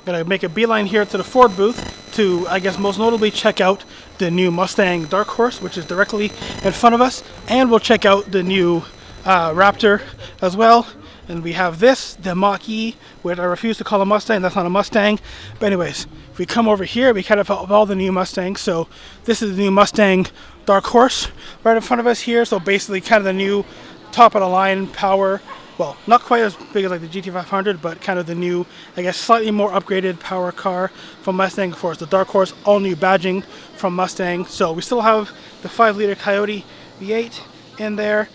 Gonna make a beeline here to the Ford booth to, I guess, most notably check out the new Mustang Dark Horse, which is directly in front of us, and we'll check out the new Raptor as well. And we have this, the Mach-E, which I refuse to call a Mustang. That's not a Mustang. But anyways, if we come over here, we kind of have all the new Mustangs. So this is the new Mustang Dark Horse right in front of us here. So basically kind of the new top of the line power. Well, not quite as big as like the GT500, but kind of the new, I guess, slightly more upgraded power car from Mustang. Of course, the Dark Horse, all new badging from Mustang. So we still have the 5-liter Coyote V8 in there.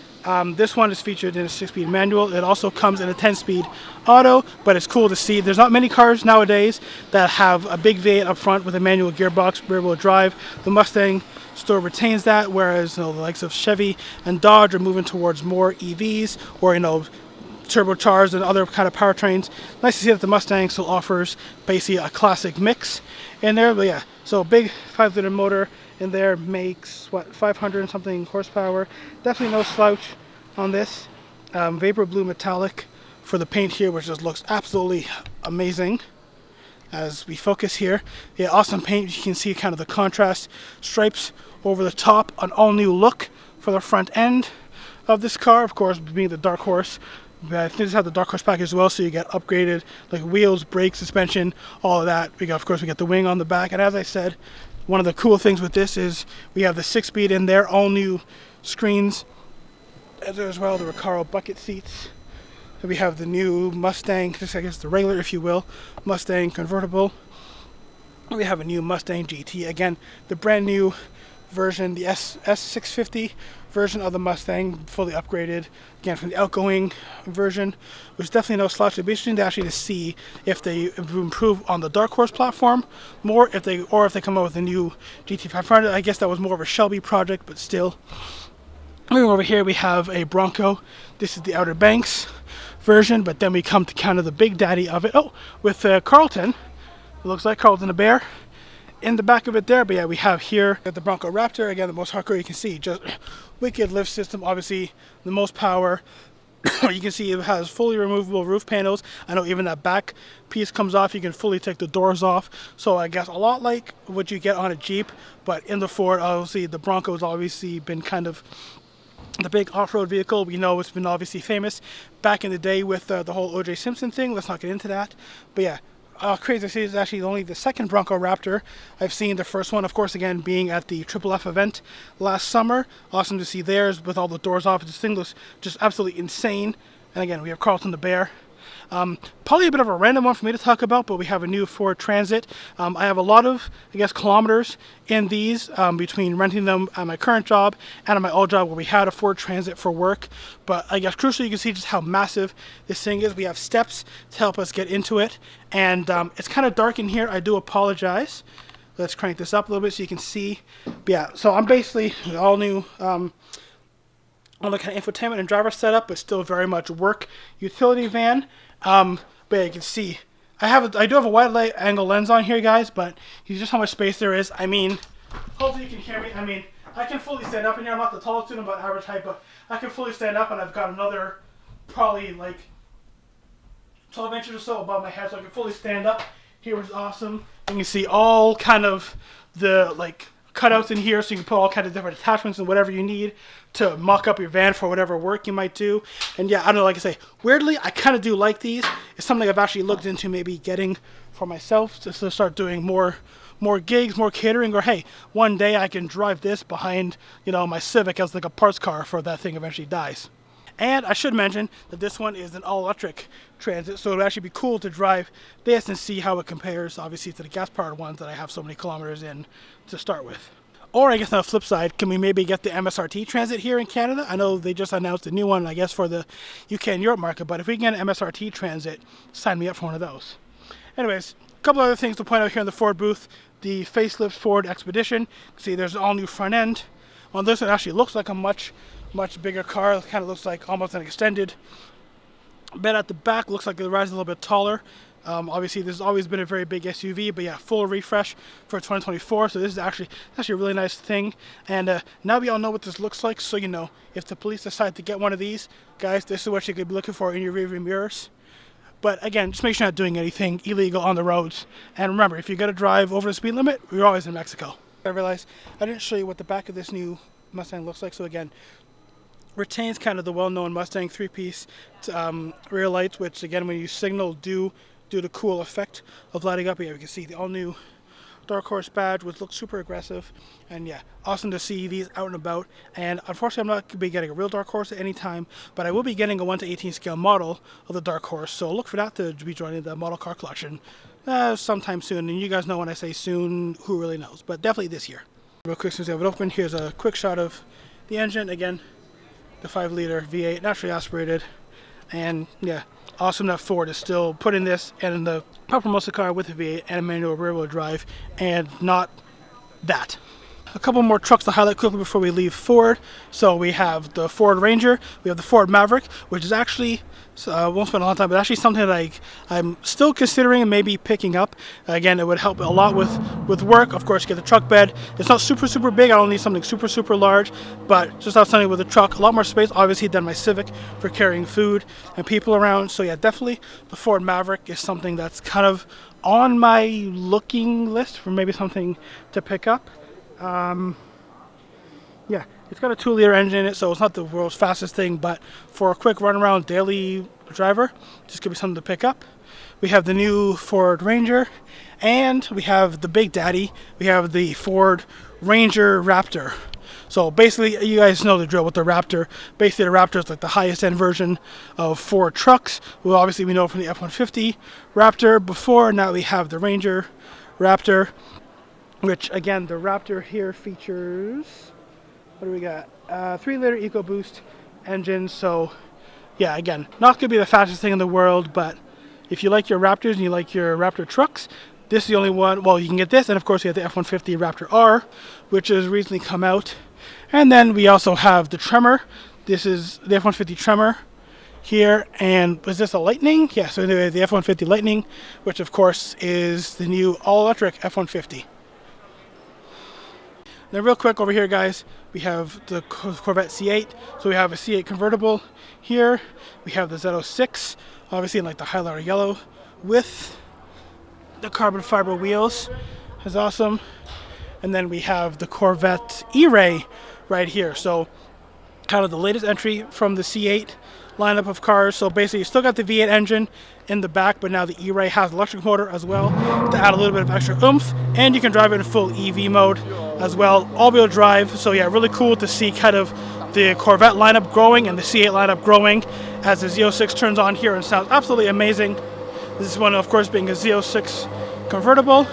This one is featured in a 6-speed manual. It also comes in a 10-speed auto, but it's cool to see. There's not many cars nowadays that have a big V8 up front with a manual gearbox, rear-wheel drive. The Mustang still retains that, whereas the likes of Chevy and Dodge are moving towards more EVs or turbocharged and other kind of powertrains. Nice to see that the Mustang still offers basically a classic mix in there. But yeah, so a big 5-liter motor in there, makes what, 500 and something horsepower. Definitely no slouch on this. Vapor blue metallic for the paint here, which just looks absolutely amazing. As we focus here, yeah, awesome paint. You can see kind of the contrast stripes over the top, an all new look for the front end of this car, of course being the Dark Horse. I think this has the Dark Horse package as well, so you get upgraded like wheels, brakes, suspension, all of that. Of course we get the wing on the back, and as I said, one of the cool things with this is we have the 6-speed in there, all new screens as well, the Recaro bucket seats. And we have the new Mustang, just I guess the regular, if you will, Mustang convertible. And we have a new Mustang GT, again the brand new version, the S650 version of the Mustang, fully upgraded again from the outgoing version, which is definitely no slouch. It'd be interesting to actually see if they improve on the Dark Horse platform more, if they come out with a new GT500. I guess that was more of a Shelby project, but still. Moving over here, we have a Bronco. This is the Outer Banks version, but then we come to kind of the big daddy of it. Oh, with Carlton. It looks like Carlton the Bear in the back of it there. But yeah, we have here the Bronco Raptor, again the most hardcore you can see, just wicked lift system, obviously the most power. You can see it has fully removable roof panels. I know even that back piece comes off. You can fully take the doors off, so I guess a lot like what you get on a Jeep, but in the Ford. Obviously the Bronco's obviously been kind of the big off-road vehicle. We know it's been obviously famous back in the day with the whole O.J. Simpson thing. Let's not get into that, but yeah, crazy to see it's actually only the second Bronco Raptor I've seen. The first one, of course, again being at the Triple F event last summer. Awesome to see theirs with all the doors off. This thing looks just absolutely insane. And again, we have Carlton the Bear. Probably a bit of a random one for me to talk about, but we have a new Ford Transit. I have a lot of, I guess, kilometers in these between renting them at my current job and at my old job where we had a Ford Transit for work. But I guess crucially, you can see just how massive this thing is. We have steps to help us get into it, and it's kind of dark in here. I do apologize. Let's crank this up a little bit so you can see. But yeah, so I'm basically all new on the kind of infotainment and driver setup, but still very much work utility van. But yeah, you can see I do have a wide angle lens on here, guys, but just how much space there is. I mean, hopefully you can hear me. I mean, I can fully stand up in here. I'm not the tallest dude, I'm about average height, but I can fully stand up, and I've got another probably like 12 inches or so above my head, so I can fully stand up. Here is awesome. You can see all kind of the like cutouts in here, so you can put all kind of different attachments and whatever you need to mock up your van for whatever work you might do. And yeah, I don't know, like I say, weirdly, I kind of do like these. It's something I've actually looked into maybe getting for myself to start doing more gigs, more catering, or hey, one day I can drive this behind, my Civic as like a parts car for that thing eventually dies. And I should mention that this one is an all-electric Transit, so it would actually be cool to drive this and see how it compares, obviously, to the gas-powered ones that I have so many kilometers in to start with. Or I guess on the flip side, can we maybe get the MSRT Transit here in Canada? I know they just announced a new one, I guess, for the UK and Europe market, but if we can get an MSRT Transit, sign me up for one of those. Anyways, a couple other things to point out here in the Ford booth. The facelift Ford Expedition. See, there's an all-new front end. On this, it actually looks like a much bigger car. It kind of looks like almost an extended bed at the back. Looks like the ride is a little bit taller. Obviously, this has always been a very big SUV, but yeah, full refresh for 2024. So this is actually a really nice thing. And now we all know what this looks like. So if the police decide to get one of these, guys, this is what you could be looking for in your rearview mirrors. But again, just make sure you're not doing anything illegal on the roads. And remember, if you got to drive over the speed limit, you're always in Mexico. I realized I didn't show you what the back of this new Mustang looks like. So again, retains kind of the well-known Mustang three-piece rear lights, which again, when you signal, do the cool effect of lighting up. Here you can see the all-new Dark Horse badge, which looks super aggressive, and yeah, awesome to see these out and about. And unfortunately, I'm not going to be getting a real Dark Horse at any time, but I will be getting a 1/18 scale model of the Dark Horse, so look for that to be joining the model car collection sometime soon. And you guys know when I say soon, who really knows, but definitely this year. Real quick, since we have it open, here's a quick shot of the engine. Again, the 5-liter V8, naturally aspirated, and yeah, awesome that Ford is still putting this in the proper muscle car with a V8 and a manual rear-wheel drive, and not that. A couple more trucks to highlight quickly before we leave Ford. So we have the Ford Ranger, we have the Ford Maverick, which is actually, won't spend a long time, but actually something that I'm still considering and maybe picking up. Again, it would help a lot with work. Of course, you get the truck bed. It's not super big. I don't need something super large, but just have something with a truck, a lot more space, obviously, than my Civic for carrying food and people around. So yeah, definitely the Ford Maverick is something that's kind of on my looking list for maybe something to pick up. Yeah, it's got a 2-liter engine in it, so it's not the world's fastest thing, but for a quick run around daily driver, just could be something to pick up. We have the new Ford Ranger, and we have the big daddy. We have the Ford Ranger Raptor. So basically, you guys know the drill with the Raptor. Basically, the Raptor is like the highest end version of Ford trucks. Well, obviously, we know from the F-150 Raptor before. Now we have the Ranger Raptor, which again, the Raptor here features, what do we got? 3-liter EcoBoost engine. So yeah, again, not going to be the fastest thing in the world, but if you like your Raptors and you like your Raptor trucks, this is the only one. Well, you can get this, and of course you have the F-150 Raptor R, which has recently come out. And then we also have the Tremor. This is the F-150 Tremor here, and was this a Lightning? Yeah, so anyway, the F-150 Lightning, which of course is the new all-electric F-150. Now real quick over here, guys, we have the Corvette C8. So we have a C8 convertible here. We have the Z06, obviously in like the highlighter yellow with the carbon fiber wheels. Is awesome. And then we have the Corvette E-ray right here. So kind of the latest entry from the C8 lineup of cars. So basically you still got the V8 engine in the back, but now the E-ray has electric motor as well to add a little bit of extra oomph, and you can drive it in full EV mode as well, all-wheel drive. So yeah, really cool to see kind of the Corvette lineup growing and the C8 lineup growing as the Z06 turns on here and sounds absolutely amazing. This is one, of course, being a Z06 convertible.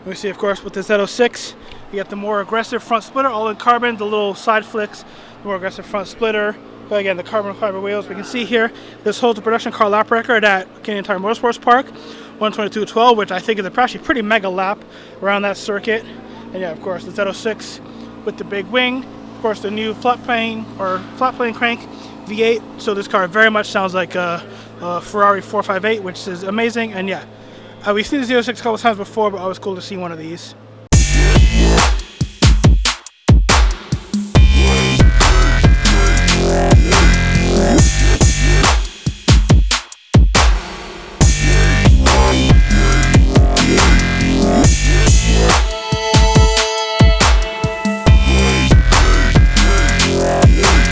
We see, of course, with the Z06, you get the more aggressive front splitter, all in carbon, the little side flicks, the more aggressive front splitter. But again, the carbon fiber wheels. We can see here, this holds the production car lap record at Canadian Tire Motorsports Park, 122.12, which I think is actually pretty mega lap around that circuit. And yeah, of course, the Z06 with the big wing. Of course, the new flat plane crank V8. So this car very much sounds like a Ferrari 458, which is amazing. And yeah, we've seen the Z06 a couple times before, but always cool to see one of these.